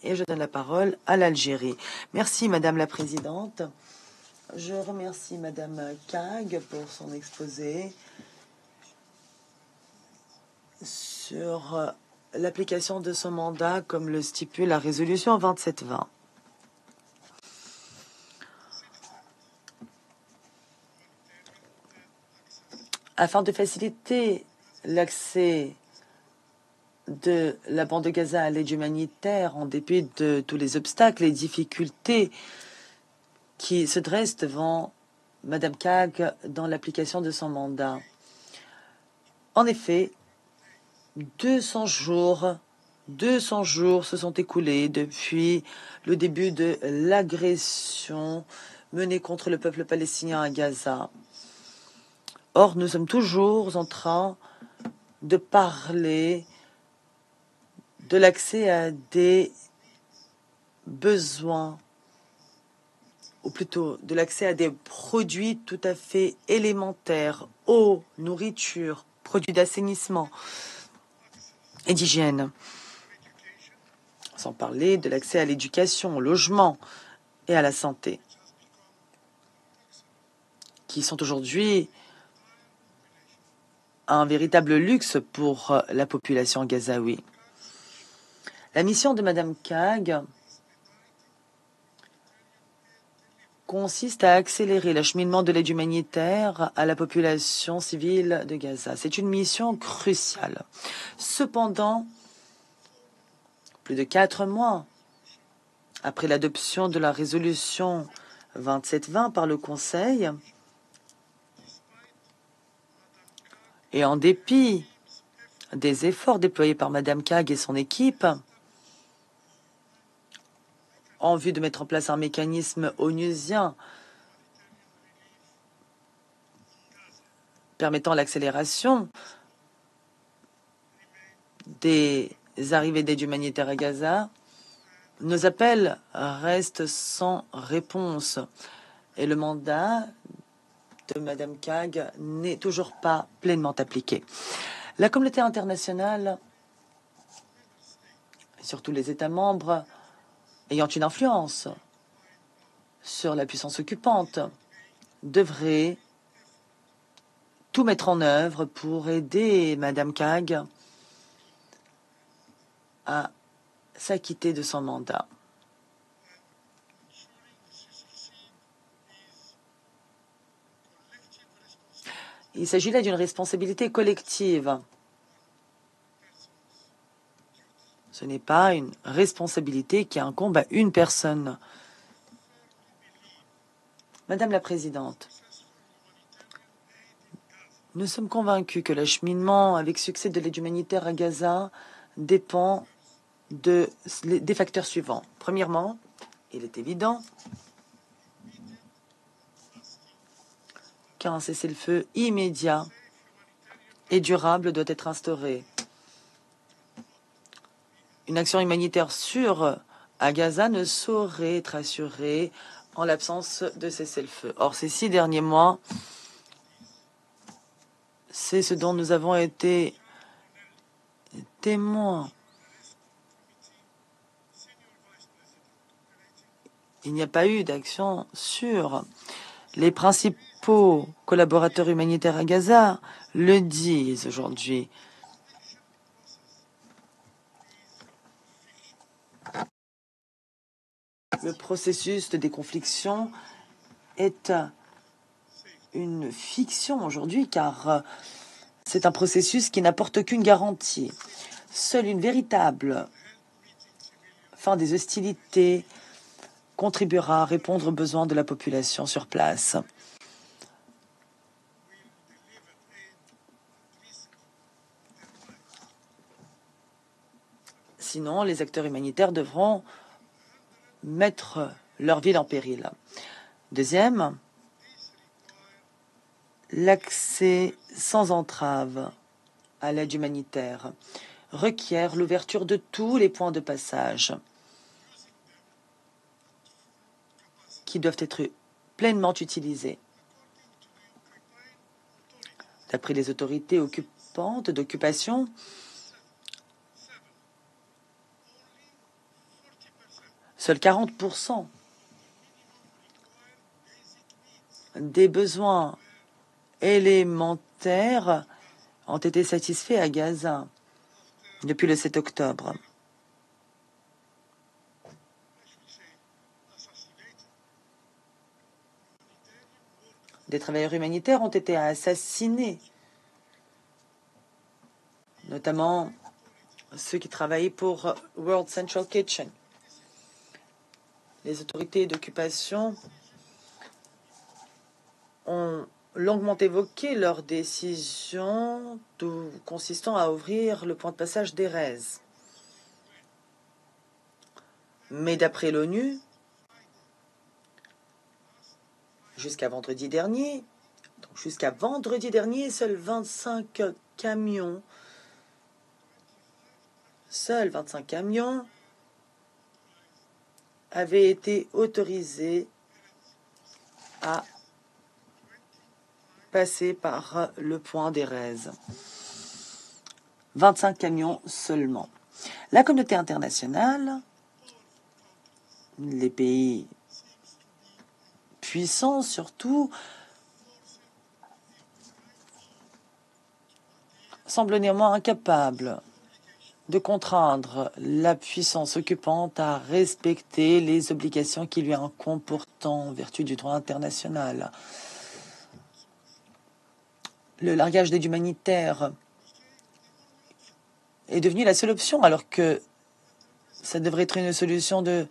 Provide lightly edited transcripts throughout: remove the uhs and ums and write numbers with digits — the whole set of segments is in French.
et je donne la parole à l'Algérie. Merci Madame la Présidente. Je remercie Madame Kag pour son exposé sur l'application de son mandat comme le stipule la résolution 2720. Afin de faciliter l'accès de la bande de Gaza à l'aide humanitaire, en dépit de tous les obstacles et difficultés qui se dressent devant Madame Kag dans l'application de son mandat. En effet, 200 jours se sont écoulés depuis le début de l'agression menée contre le peuple palestinien à Gaza. Or, nous sommes toujours en train de parler de l'accès à des besoins, ou plutôt de l'accès à des produits tout à fait élémentaires, eau, nourriture, produits d'assainissement et d'hygiène. Sans parler de l'accès à l'éducation, au logement et à la santé, qui sont aujourd'hui un véritable luxe pour la population gazaoui. La mission de Madame Kag consiste à accélérer l'acheminement de l'aide humanitaire à la population civile de Gaza. C'est une mission cruciale. Cependant, plus de 4 mois après l'adoption de la résolution 2720 par le Conseil, et en dépit des efforts déployés par Madame Kag et son équipe, en vue de mettre en place un mécanisme onusien permettant l'accélération des arrivées d'aide humanitaire à Gaza, nos appels restent sans réponse et le mandat de Madame Kag n'est toujours pas pleinement appliqué. La communauté internationale, et surtout les États membres ayant une influence sur la puissance occupante, devrait tout mettre en œuvre pour aider Madame Kag à s'acquitter de son mandat. Il s'agit là d'une responsabilité collective. Ce n'est pas une responsabilité qui incombe à une personne. Madame la Présidente, nous sommes convaincus que l'acheminement avec succès de l'aide humanitaire à Gaza dépend des facteurs suivants. Premièrement, il est évident qu'un cessez-le-feu immédiat et durable doit être instauré. Une action humanitaire sûre à Gaza ne saurait être assurée en l'absence de cessez-le-feu. Or, ces 6 derniers mois, c'est ce dont nous avons été témoins. Il n'y a pas eu d'action sûre. Les principaux collaborateurs humanitaires à Gaza le disent aujourd'hui. Le processus de déconfliction est une fiction aujourd'hui, car c'est un processus qui n'apporte aucune garantie. Seule une véritable fin des hostilités contribuera à répondre aux besoins de la population sur place. Sinon, les acteurs humanitaires devront mettre leur ville en péril. Deuxième, l'accès sans entrave à l'aide humanitaire requiert l'ouverture de tous les points de passage qui doivent être pleinement utilisés. D'après les autorités occupantes d'occupation, Seuls 40% des besoins élémentaires ont été satisfaits à Gaza depuis le 7 octobre. Des travailleurs humanitaires ont été assassinés, notamment ceux qui travaillaient pour World Central Kitchen. Les autorités d'occupation ont longuement évoqué leur décision consistant à ouvrir le point de passage d'Erez. Mais d'après l'ONU, jusqu'à vendredi dernier, seuls 25 camions avaient été autorisés à passer par le point d'Erez. 25 camions seulement. La communauté internationale, les pays puissants surtout, semblent néanmoins incapables de contraindre la puissance occupante à respecter les obligations qui lui incombent pourtant en vertu du droit international. Le largage d'aide humanitaire est devenu la seule option, alors que ça devrait être une solution de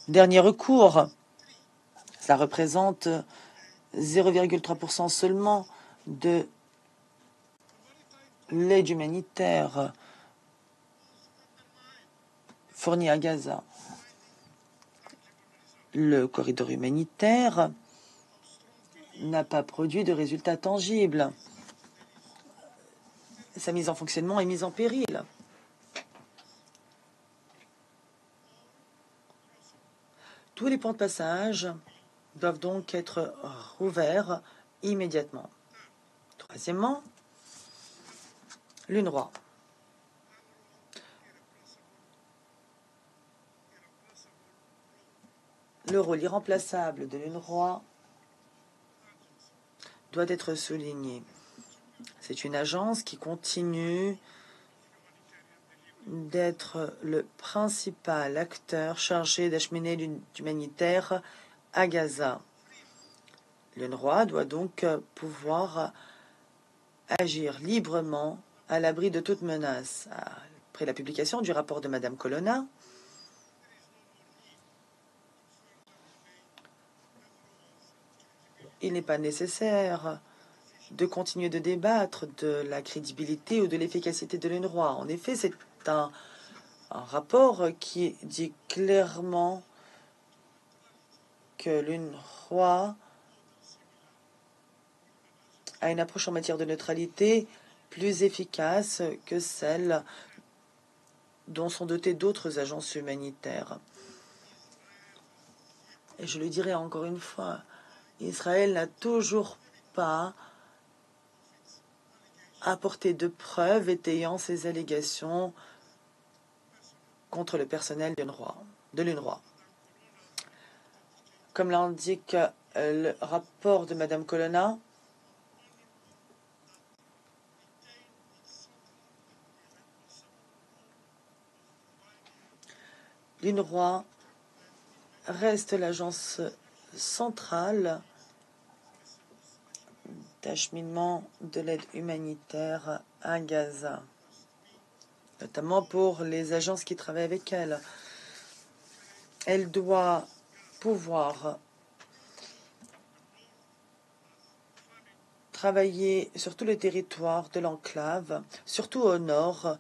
dernier recours. Ça représente 0,3% seulement de l'aide humanitaire fournie à Gaza. Le corridor humanitaire n'a pas produit de résultats tangibles. Sa mise en fonctionnement est mise en péril. Tous les points de passage doivent donc être rouverts immédiatement. Troisièmement, l'UNRWA. Le rôle irremplaçable de l'UNRWA doit être souligné. C'est une agence qui continue d'être le principal acteur chargé d'acheminer l'aide humanitaire à Gaza. L'UNRWA doit donc pouvoir agir librement à l'abri de toute menace. Après la publication du rapport de Madame Colonna, il n'est pas nécessaire de continuer de débattre de la crédibilité ou de l'efficacité de l'UNRWA. En effet, c'est un rapport qui dit clairement que l'UNRWA a une approche en matière de neutralité plus efficace que celle dont sont dotées d'autres agences humanitaires. Et je le dirai encore une fois, Israël n'a toujours pas apporté de preuves étayant ces allégations contre le personnel de l'UNRWA. Comme l'indique le rapport de Madame Colonna, l'UNRWA reste l'agence centrale d'acheminement de l'aide humanitaire à Gaza, notamment pour les agences qui travaillent avec elle. Elle doit pouvoir travailler sur tout le territoire de l'enclave, surtout au nord,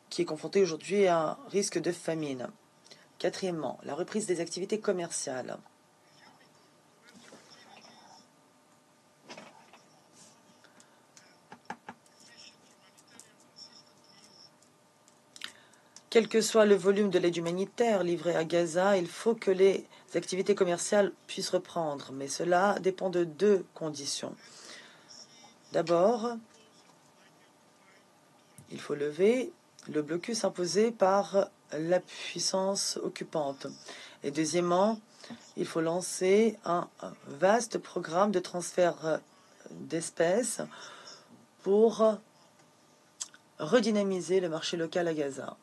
qui est confronté aujourd'hui à un risque de famine. Quatrièmement, la reprise des activités commerciales. Quel que soit le volume de l'aide humanitaire livrée à Gaza, il faut que les activités commerciales puissent reprendre. Mais cela dépend de deux conditions. D'abord, il faut lever le blocus imposé par la puissance occupante. Et deuxièmement, il faut lancer un vaste programme de transfert d'espèces pour redynamiser le marché local à Gaza.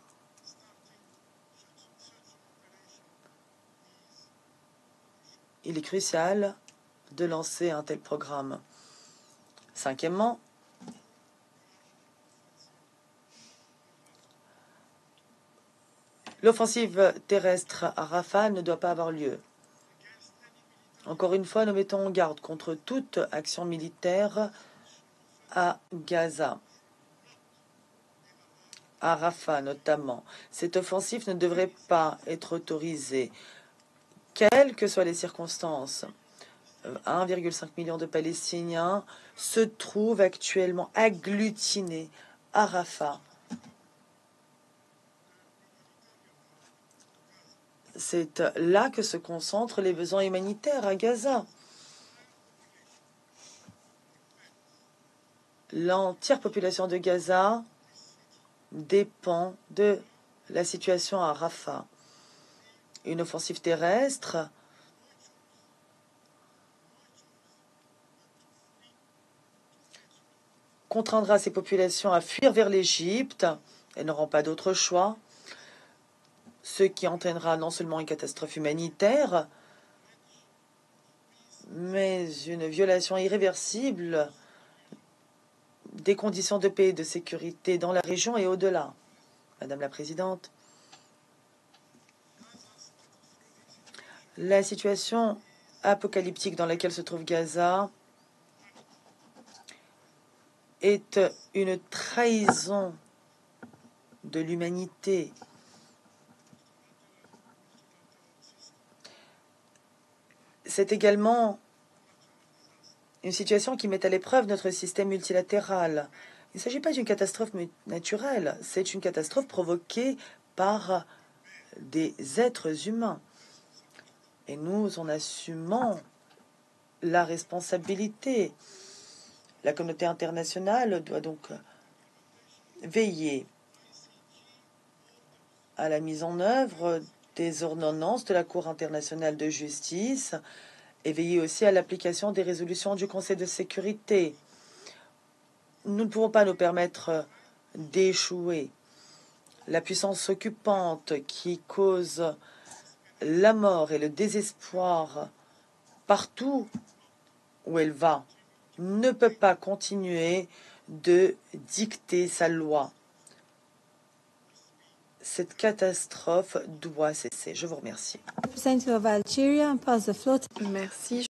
Il est crucial de lancer un tel programme. Cinquièmement, l'offensive terrestre à Rafah ne doit pas avoir lieu. Encore une fois, nous mettons en garde contre toute action militaire à Gaza, à Rafah notamment. Cette offensive ne devrait pas être autorisée, quelles que soient les circonstances. 1,5 million de Palestiniens se trouvent actuellement agglutinés à Rafah. C'est là que se concentrent les besoins humanitaires à Gaza. L'entière population de Gaza dépend de la situation à Rafah. Une offensive terrestre contraindra ces populations à fuir vers l'Égypte. Elles n'auront pas d'autre choix, ce qui entraînera non seulement une catastrophe humanitaire, mais une violation irréversible des conditions de paix et de sécurité dans la région et au-delà. Madame la Présidente, la situation apocalyptique dans laquelle se trouve Gaza est une trahison de l'humanité. C'est également une situation qui met à l'épreuve notre système multilatéral. Il ne s'agit pas d'une catastrophe naturelle, c'est une catastrophe provoquée par des êtres humains. Et nous en assumons la responsabilité. La communauté internationale doit donc veiller à la mise en œuvre des ordonnances de la Cour internationale de justice et veiller aussi à l'application des résolutions du Conseil de sécurité. Nous ne pouvons pas nous permettre d'échouer. La puissance occupante qui cause la mort et le désespoir partout où elle va ne peut pas continuer de dicter sa loi. Cette catastrophe doit cesser. Je vous remercie. Merci.